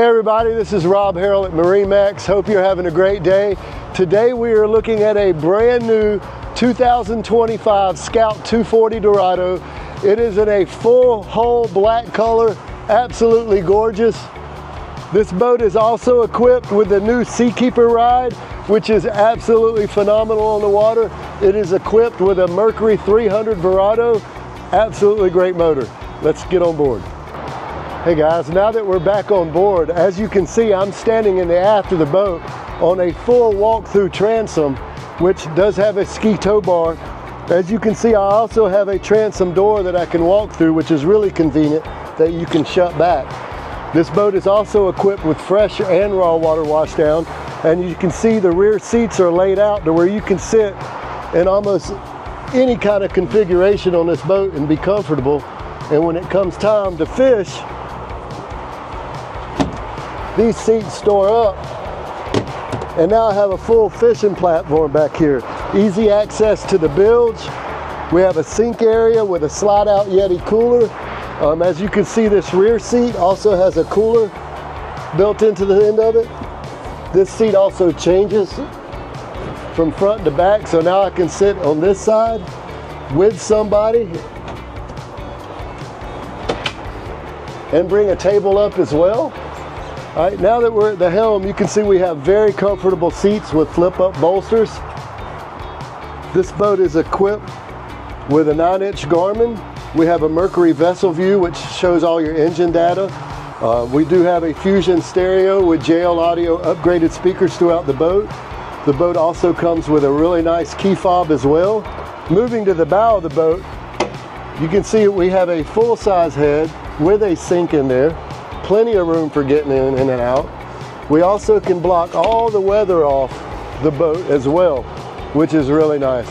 Hey everybody, this is Rob Harrell at MarineMax. Hope you're having a great day. Today we are looking at a brand new 2025 Scout 240 Dorado. It is in a full hull black color, absolutely gorgeous. This boat is also equipped with the new Seakeeper ride, which is absolutely phenomenal on the water. It is equipped with a Mercury 300 Dorado, absolutely great motor. Let's get on board. Hey guys, now that we're back on board, as you can see, I'm standing in the aft of the boat on a full walk-through transom, which does have a ski tow bar. As you can see, I also have a transom door that I can walk through, which is really convenient that you can shut back. This boat is also equipped with fresh and raw water washdown, and you can see the rear seats are laid out to where you can sit in almost any kind of configuration on this boat and be comfortable. And when it comes time to fish, these seats store up, and now I have a full fishing platform back here. Easy access to the bilge. We have a sink area with a slide out Yeti cooler. As you can see, this rear seat also has a cooler built into the end of it. This seat also changes from front to back, so now I can sit on this side with somebody and bring a table up as well. All right, now that we're at the helm, you can see we have very comfortable seats with flip-up bolsters. This boat is equipped with a 9-inch Garmin. We have a Mercury vessel view, which shows all your engine data. We do have a Fusion stereo with JL Audio upgraded speakers throughout the boat. The boat also comes with a really nice key fob as well. Moving to the bow of the boat, you can see we have a full-size head with a sink in there. Plenty of room for getting in and out. We also can block all the weather off the boat as well, which is really nice.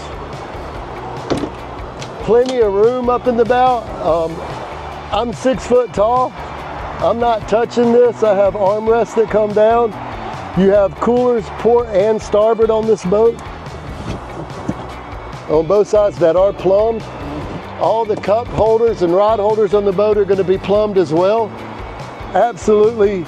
Plenty of room up in the bow. I'm 6 foot tall. I'm not touching this. I have armrests that come down. You have coolers port and starboard on this boat, on both sides that are plumbed. All the cup holders and rod holders on the boat are going to be plumbed as well. Absolutely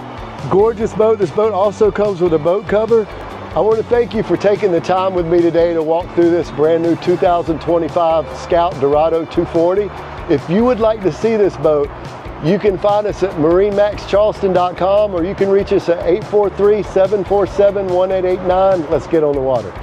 gorgeous boat. This boat also comes with a boat cover. I want to thank you for taking the time with me today to walk through this brand new 2025 Scout Dorado 240. If you would like to see this boat, you can find us at MarineMaxCharleston.com, or you can reach us at 843-747-1889. Let's get on the water.